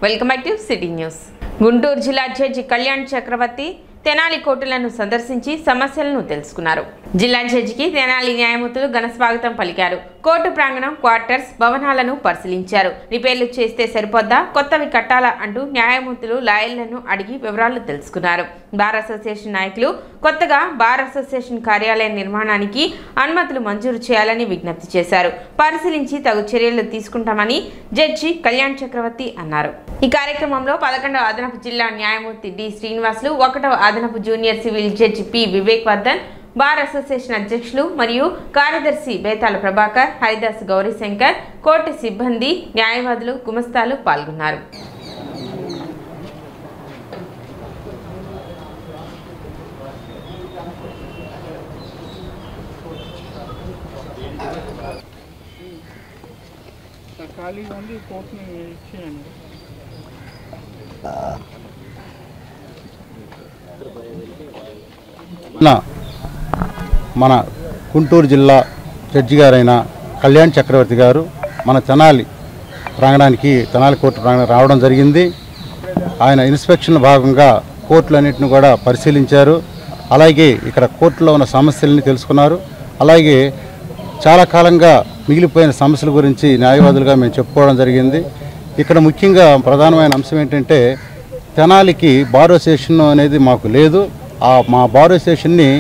Welcome back to city news. Guntur జిల్లా judge Kalyan చక్రవర్తి తెనాలి కోర్టులను సందర్శించి సమస్యలను తెలుసుకున్నారు. జిల్లా జడ్జికి తెనాలి న్యాయమూర్తులు ఘన స్వాగతం పలికారు. కోర్టు ప్రాంగణం, క్వార్టర్స్, భవనాలను పరిశీలించారు. రిపేర్లు చేస్తే సరిపోద్దా, కొత్తవి కట్టాలా అంటూ న్యాయమూర్తులు లాయర్లను అడిగి వివరాలు తెలుసుకున్నారు. బార్ అసోసియేషన్ నాయకులు కొత్తగా బార్ అసోసియేషన్ కార్యాలయ నిర్మాణానికి అనుమతులు మంజూరు చేయాలని విజ్ఞప్తి చేశారు. పరిశీలించి తగు చర్యలు తీసుకుంటామని జడ్జి కళ్యాణ్ చక్రవర్తి అన్నారు. ఈ కార్యక్రమంలో 11వ అదనపు జిల్లా న్యాయమూర్తి డి శ్రీనివాసులు, 1వ అదనపు junior civil judge P Vivek Vardhan, bar association అధ్యక్షులు మరియు కార్యదర్శి బేతాల ప్రభాకర్, హరిదాస్ గౌరీశంకర్, కోర్టు సిబ్బంది, న్యాయవాదులు, గుమస్తాలు పాల్గొన్నారు. మన గుంటూరు జిల్లా జడ్జి గారైన కళ్యాణ్ చక్రవర్తి గారు మన తెనాలి ప్రాంగణానికి, తెనాలి కోర్టు ప్రాంగణం రావడం జరిగింది. ఆయన ఇన్స్పెక్షన్ భాగంగా కోర్టులన్నింటిని కూడా పరిశీలించారు. అలాగే ఇక్కడ కోర్టులో ఉన్న సమస్యలని తెలుసుకున్నారు. అలాగే చాలా కాలంగా మిగిలిపోయిన సమస్యల గురించి న్యాయవాదులుగా మేము చెప్పుకోవడం జరిగింది. ఇక్కడ ముఖ్యంగా ప్రధానమైన అంశం ఏంటంటే, తెనాలికి బార్ అసోసియేషన్ అనేది మాకు లేదు. మా బార్ అసోసియేషన్ని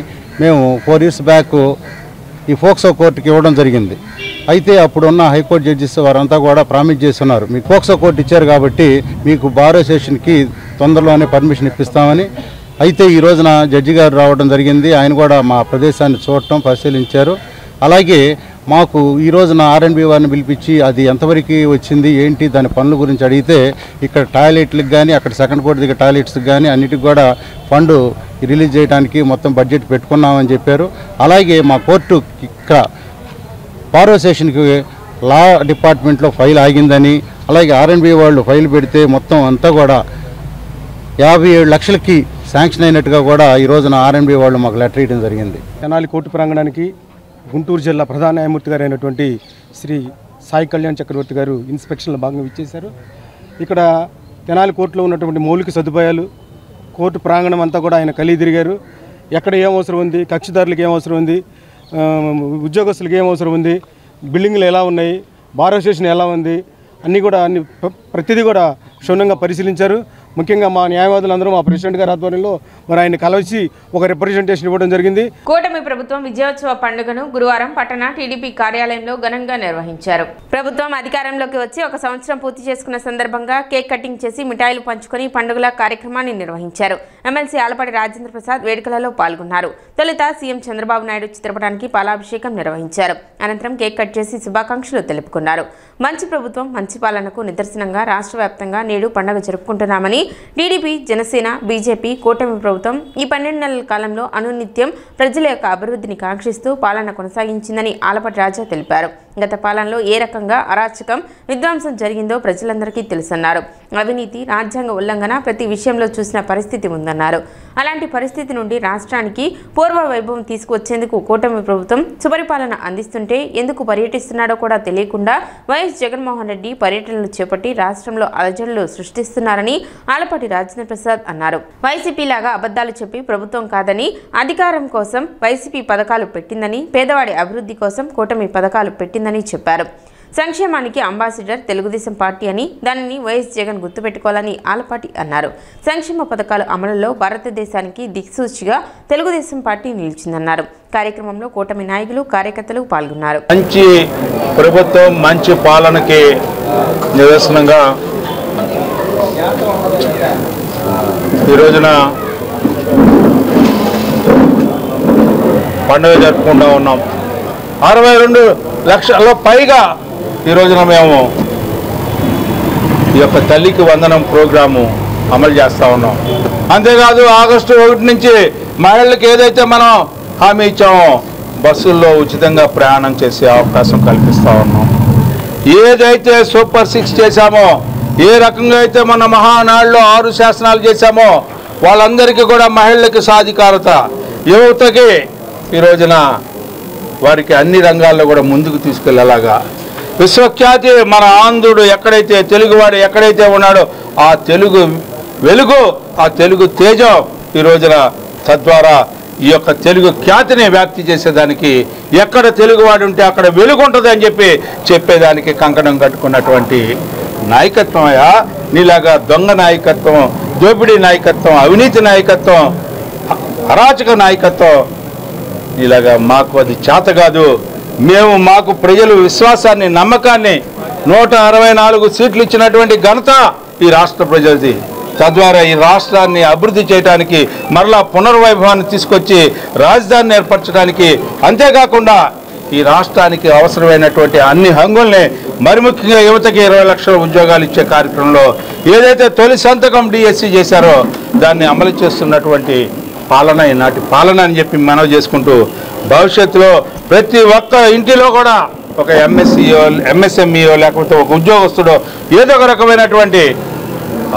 మేము 4 years బ్యాక్ ఈ ఫోక్సో కోర్టుకి ఇవ్వడం జరిగింది. అయితే అప్పుడున్న హైకోర్టు జడ్జిస్ వారంతా కూడా ప్రామిస్ చేస్తున్నారు, మీకు ఫోక్సో కోర్టు ఇచ్చారు కాబట్టి మీకు బార్ అసోసియేషన్కి తొందరలోనే పర్మిషన్ ఇప్పిస్తామని. అయితే ఈ రోజున జడ్జి గారు రావడం జరిగింది. ఆయన కూడా మా ప్రదేశాన్ని చూడటం, పరిశీలించారు. అలాగే మాకు ఈ రోజున R&B వారిని పిలిపించి అది ఎంతవరకు వచ్చింది ఏంటి దాని పనుల గురించి అడిగితే, ఇక్కడ టాయిలెట్లకు కానీ, అక్కడ సెకండ్ కోర్టు దగ్గర టాయిలెట్స్కి కానీ అన్నిటికి కూడా ఫండ్ రిలీజ్ చేయడానికి మొత్తం బడ్జెట్ పెట్టుకున్నామని చెప్పారు. అలాగే మా కోర్టు ఇక్కడ బార్ అసోసియేషన్కి లా డిపార్ట్మెంట్లో ఫైల్ ఆగిందని, అలాగే R&B వాళ్ళు ఫైల్ పెడితే మొత్తం అంతా కూడా 57 లక్షలకి శాంక్షన్ అయినట్టుగా కూడా ఈ రోజున R&B వాళ్ళు మాకు లెటర్ ఇవ్వడం జరిగింది. తెనాలి కోర్టు ప్రాంగణానికి గుంటూరు జిల్లా ప్రధాన న్యాయమూర్తి గారు అయినటువంటి శ్రీ సాయి కళ్యాణ్ చక్రవర్తి గారు ఇన్స్పెక్షన్లో భాగంగా ఇచ్చేశారు. ఇక్కడ తెనాలి కోర్టులో ఉన్నటువంటి మౌలిక సదుపాయాలు, కోర్టు ప్రాంగణం అంతా కూడా ఆయన కలిగి తిరిగారు. ఎక్కడ ఏం అవసరం ఉంది, కక్షిదారులకు ఏం అవసరం ఉంది, ఉద్యోగస్తులకు ఏం అవసరం ఉంది, బిల్డింగ్లు ఎలా ఉన్నాయి, బార్ అసోసియేషన్ ఎలా ఉంది, అన్నీ ప్రతిదీ కూడా క్షుణ్ణంగా పరిశీలించారు. ముఖ్యంగా మా న్యాయవాదులందరూ మా ప్రెసిడెంట్ గారి ఆధ్వర్యంలో మరి ఆయన కలిసి ఒక రిప్రజెంటేషన్ ఇవ్వడం జరిగింది. కూటమి ప్రభుత్వం విజయోత్సవ పండుగను గురువారం పట్టణ టీడీపీ కార్యాలయంలో ఘనంగా నిర్వహించారు. ప్రభుత్వం అధికారంలోకి వచ్చి 1 సంవత్సరం పూర్తి చేసుకున్న సందర్భంగా కేక్ కటింగ్ చేసి మిఠాయిలు పంచుకొని పండుగల కార్యక్రమాన్ని నిర్వహించారు. ఎమ్మెల్సీ ఆలపాటి రాజేంద్ర ప్రసాద్ వేడుకలలో పాల్గొన్నారు. తొలుత సీఎం చంద్రబాబు నాయుడు చిత్రపటానికి పాలాభిషేకం నిర్వహించారు. అనంతరం కేక్ కట్ చేసి శుభాకాంక్షలు తెలుపుకున్నారు. మంచి ప్రభుత్వం, మంచి పాలనకు నిదర్శనంగా రాష్ట్ర వ్యాప్తంగా నేడు పండుగ జరుపుకుంటున్నామని టీడీపీ, జనసేన, బీజేపీ కూటమి ప్రభుత్వం ఈ 12 నెలల కాలంలో అనునిత్యం ప్రజల యొక్క అభివృద్ధిని కాంక్షిస్తూ పాలన కొనసాగించిందని ఆలపాటి రాజా తెలిపారు. గత పాలనలో ఏ రకంగా అరాచకం, విధ్వంసం జరిగిందో ప్రజలందరికీ తెలుసన్నారు. అవినీతి, రాజ్యాంగ ఉల్లంఘన ప్రతి విషయంలో చూసిన పరిస్థితి ఉందన్నారు. అలాంటి పరిస్థితి నుండి రాష్ట్రానికి పూర్వ వైభవం తీసుకువచ్చేందుకు కూటమి ప్రభుత్వం సుపరిపాలన అందిస్తుంటే ఎందుకు పర్యటిస్తున్నాడో కూడా తెలియకుండా వైఎస్ జగన్మోహన్ రెడ్డి పర్యటనలు చేపట్టి రాష్ట్రంలో అలజడులు సృష్టిస్తున్నారని ఆలపాటి రాజేంద్ర ప్రసాద్ అన్నారు. వైసీపీ లాగా అబద్ధాలు చెప్పి ప్రభుత్వం కాదని, అధికారం కోసం వైసీపీ పథకాలు పెట్టిందని, పేదవాడి అభివృద్ధి కోసం కూటమి పథకాలు పెట్టిందని చెప్పారు. సంక్షేమానికి అంబాసిడర్ తెలుగుదేశం పార్టీ అని, దానిని వైఎస్ జగన్ గుర్తుపెట్టుకోవాలని ఆలపాటి అన్నారు. సంక్షేమ పథకాల అమలులో భారతదేశానికి దిక్సూచిగా తెలుగుదేశం పార్టీ నిలిచిందన్నారు. కార్యక్రమంలో కూటమి నాయకులు, కార్యకర్తలు పాల్గొన్నారు. మంచి ప్రభుత్వం, మంచి పాలనకి నిదర్శనంగా ఈ రోజున పండుగ జరుపుకుంటూ ఉన్నాం. 62 లక్షల పైగా ఈ రోజున మేము ఈ యొక్క తల్లికి వందనం ప్రోగ్రాము అమలు చేస్తూ ఉన్నాం. అంతేకాదు ఆగస్టు 1 నుంచి మహిళలకు ఏదైతే మనం హామీ ఇచ్చామో బస్సుల్లో ఉచితంగా ప్రయాణం చేసే అవకాశం కల్పిస్తూ ఉన్నాం. ఏదైతే సూపర్ 6 చేశామో, ఏ రకంగా అయితే మన మహానాడులో 6 శాసనాలు చేశామో వాళ్ళందరికీ కూడా మహిళలకు సాధికారత, యువతకి ఈ రోజున వారికి అన్ని రంగాల్లో కూడా ముందుకు తీసుకెళ్లేలాగా విశ్వఖ్యాతి మన ఆంధ్రుడు ఎక్కడైతే తెలుగువాడు ఎక్కడైతే ఉన్నాడో ఆ తెలుగు వెలుగు, ఆ తెలుగు తేజం ఈ రోజున తద్వారా ఈ యొక్క తెలుగు ఖ్యాతిని వ్యాప్తి చేసేదానికి ఎక్కడ తెలుగువాడు ఉంటే అక్కడ వెలుగు ఉంటుంది అని చెప్పేదానికి కంకణం కట్టుకున్నటువంటి నాయకత్వమయ్యా. నీలాగా దొంగ నాయకత్వం, దోపిడీ నాయకత్వం, అవినీతి నాయకత్వం, అరాచక నాయకత్వం ఇలాగా మాకు అది చేత కాదు. మాకు ప్రజలు విశ్వాసాన్ని, నమ్మకాన్ని 164 సీట్లు ఇచ్చినటువంటి ఘనత ఈ రాష్ట్ర ప్రజలది. తద్వారా ఈ రాష్ట్రాన్ని అభివృద్ధి చేయడానికి, మరలా పునర్వైభవాన్ని తీసుకొచ్చి రాజధానిని ఏర్పరచడానికి, అంతేకాకుండా ఈ రాష్ట్రానికి అవసరమైనటువంటి అన్ని హంగుల్ని, మరి ముఖ్యంగా యువతకి 20 లక్షల ఉద్యోగాలు ఇచ్చే కార్యక్రమంలో ఏదైతే తొలి సంతకం డిఎస్సి చేశారో దాన్ని అమలు చేస్తున్నటువంటి పాలన ఈనాటి పాలన అని చెప్పి మనవి చేసుకుంటూ, భవిష్యత్తులో ప్రతి ఒక్క ఇంటిలో కూడా ఒక ఎంఎస్సీఓ, ఎంఎస్ఎంఈఓ లేకపోతే ఒక ఉద్యోగస్తుడో ఏదో ఒక రకమైనటువంటి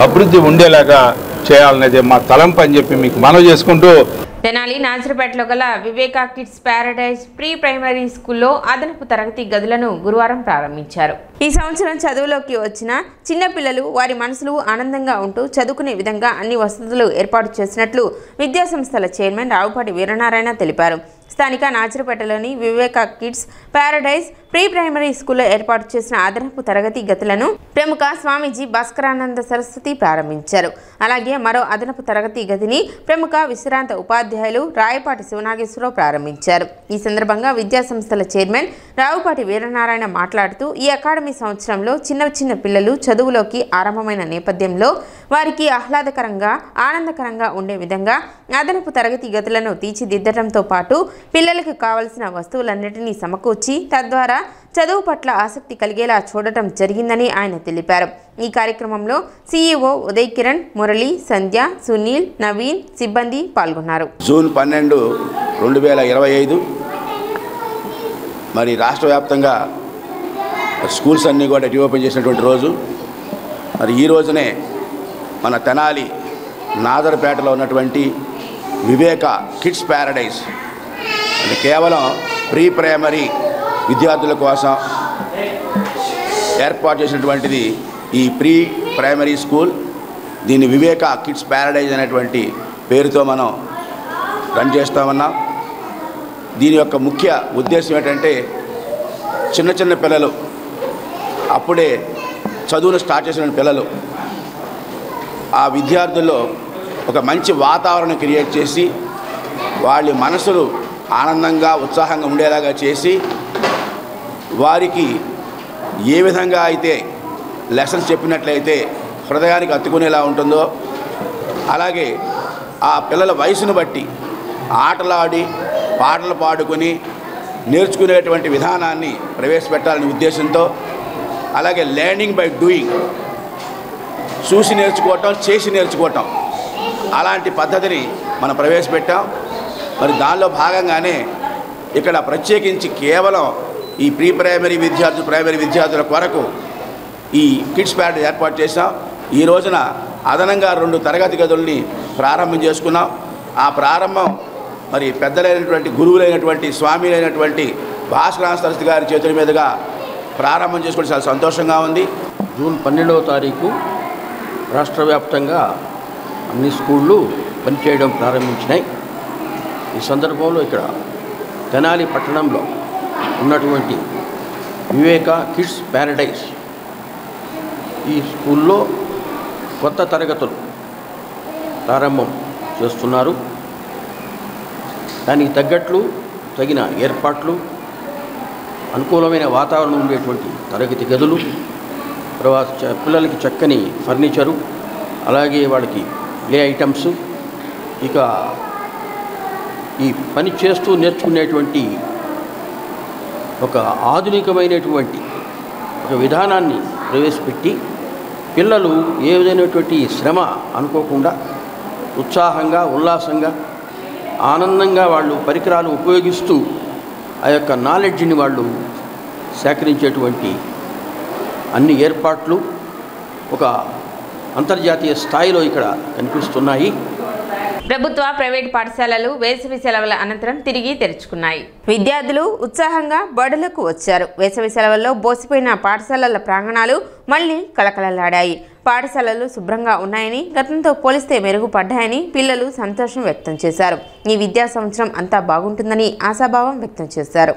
అభివృద్ధి ఉండేలాగా చేయాలనేది మా తలంపు అని చెప్పి మీకు మనవి చేసుకుంటూ, తెనాలి నాజరపేటలో గల Viveka kids paradise pre primary స్కూల్లో అదనపు తరగతి గదులను గురువారం ప్రారంభించారు. ఈ సంవత్సరం చదువులోకి వచ్చిన చిన్నపిల్లలు వారి మనసులు ఆనందంగా ఉంటూ చదువుకునే విధంగా అన్ని వసతులు ఏర్పాటు చేసినట్లు విద్యాసంస్థల చైర్మన్ రావుపాటి వీరనారాయణ తెలిపారు. స్థానిక నాజరపేటలోని Viveka kids paradise pre primary స్కూల్లో ఏర్పాటు చేసిన అదనపు తరగతి గదులను ప్రముఖ స్వామీజీ భాస్కరానంద సరస్వతి ప్రారంభించారు. అలాగే మరో అదనపు తరగతి గదిని ప్రముఖ విశ్రాంత ఉపాధ్యాయులు రాయపాటి శివనాగేశ్వరరావు ప్రారంభించారు. ఈ సందర్భంగా విద్యాసంస్థల చైర్మన్ రావుపాటి వీరనారాయణ మాట్లాడుతూ, ఈ అకాడమీ సంవత్సరంలో చిన్న పిల్లలు చదువులోకి ఆరంభమైన నేపథ్యంలో వారికి ఆహ్లాదకరంగా, ఆనందకరంగా ఉండే విధంగా అదనపు తరగతి గదులను తీర్చిదిద్దడంతో పాటు పిల్లలకు కావలసిన వస్తువులన్నిటినీ సమకూర్చి తద్వారా చదువు పట్ల ఆసక్తి కలిగేలా చూడటం జరిగిందని ఆయన తెలిపారు. ఈ కార్యక్రమంలో సిఇఓ ఉదయ్ కిరణ్, మురళి, సంధ్య, సునీల్, నవీన్ సిబ్బంది పాల్గొన్నారు. జూన్ 12, 2025 మరి రాష్ట్ర వ్యాప్తంగా స్కూల్స్ అన్నీ కూడా రీఓపెన్ చేసినటువంటి రోజు. మరి ఈ రోజునే మన తెనాలి నాదర్పేటలో ఉన్నటువంటి వివేక కిడ్స్ ప్యారడైజ్ అంటే కేవలం ప్రీ ప్రైమరీ విద్యార్థుల కోసం ఏర్పాటు చేసినటువంటిది ఈ ప్రీ ప్రైమరీ స్కూల్. దీన్ని వివేక కిడ్స్ ప్యారడైజ్ అనేటువంటి పేరుతో మనం రన్ చేస్తూ ఉన్నాం. దీని యొక్క ముఖ్య ఉద్దేశం ఏంటంటే చిన్న పిల్లలు, అప్పుడే చదువును స్టార్ట్ చేసిన పిల్లలు, ఆ విద్యార్థుల్లో ఒక మంచి వాతావరణం క్రియేట్ చేసి వాళ్ళ మనసులు ఆనందంగా, ఉత్సాహంగా ఉండేలాగా చేసి వారికి ఏ విధంగా అయితే లెసన్స్ చెప్పినట్లయితే హృదయానికి హత్తుకునేలా ఉంటుందో అలాగే ఆ పిల్లల వయసును బట్టి ఆటలాడి పాటలు పాడుకొని నేర్చుకునేటువంటి విధానాన్ని ప్రవేశపెట్టాలనే ఉద్దేశంతో, అలాగే లెర్నింగ్ బై డూయింగ్, చూసి నేర్చుకోవటం, చేసి నేర్చుకోవటం అలాంటి పద్ధతిని మనం ప్రవేశపెట్టాం. మరి దానిలో భాగంగానే ఇక్కడ ప్రత్యేకించి కేవలం ఈ ప్రీ ప్రైమరీ విద్యార్థులు, ప్రైమరీ విద్యార్థుల కొరకు ఈ కిడ్స్ ప్యాడ్ ఏర్పాటు చేసాం. ఈ రోజున అదనంగా 2 తరగతి గదుల్ని ప్రారంభం చేసుకున్నాం. ఆ ప్రారంభం మరి పెద్దలైనటువంటి గురువులైనటువంటి స్వామిలైనటువంటి భాస్కరానంద సరస్వతి గారి చేతుల మీదుగా ప్రారంభం చేసుకోవడం చాలా సంతోషంగా ఉంది. జూన్ 12వ తారీఖు రాష్ట్ర వ్యాప్తంగా అన్ని స్కూళ్ళు పనిచేయడం ప్రారంభించినాయి. ఈ సందర్భంలో ఇక్కడ తెనాలి పట్టణంలో ఉన్నటువంటి వివేక కిడ్స్ ప్యారడైజ్ ఈ స్కూల్లో కొత్త తరగతులు ప్రారంభం చేస్తున్నారు. దానికి తగ్గట్లు తగిన ఏర్పాట్లు, అనుకూలమైన వాతావరణం ఉండేటువంటి తరగతి గదులు, తర్వాత పిల్లలకి చక్కని ఫర్నిచరు, అలాగే వాళ్ళకి ప్లే ఐటమ్స్, ఇక ఈ పని చేస్తూ నేర్చుకునేటువంటి ఒక ఆధునికమైనటువంటి ఒక విధానాన్ని ప్రవేశపెట్టి పిల్లలు ఏ విధమైనటువంటి శ్రమ అనుకోకుండా ఉత్సాహంగా, ఉల్లాసంగా, ఆనందంగా వాళ్ళు పరికరాలు ఉపయోగిస్తూ ఆ యొక్క నాలెడ్జ్ని వాళ్ళు సేకరించేటువంటి అన్ని ఏర్పాట్లు ఒక అంతర్జాతీయ స్థాయిలో ఇక్కడ కనిపిస్తున్నాయి. ప్రభుత్వ ప్రైవేట్ పాఠశాలలు వేసవి సెలవుల అనంతరం తిరిగి తెరుచుకున్నాయి. విద్యార్థులు ఉత్సాహంగా బడులకు వచ్చారు. వేసవి సెలవుల్లో బోసిపోయిన పాఠశాలల ప్రాంగణాలు మళ్లీ కలకలలాడాయి. పాఠశాలలు శుభ్రంగా ఉన్నాయని, గతంతో పోలిస్తే మెరుగుపడ్డాయని పిల్లలు సంతోషం వ్యక్తం చేశారు. ఈ విద్యా సంవత్సరం అంతా బాగుంటుందని ఆశాభావం వ్యక్తం చేశారు.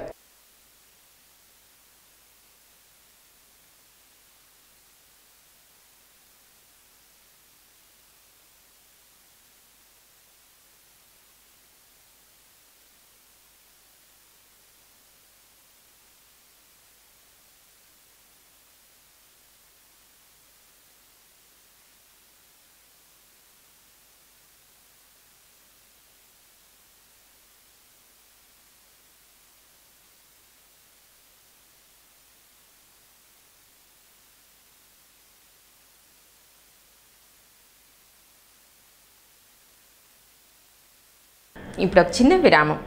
ఇప్పుడు ఒక చిన్న విరామం.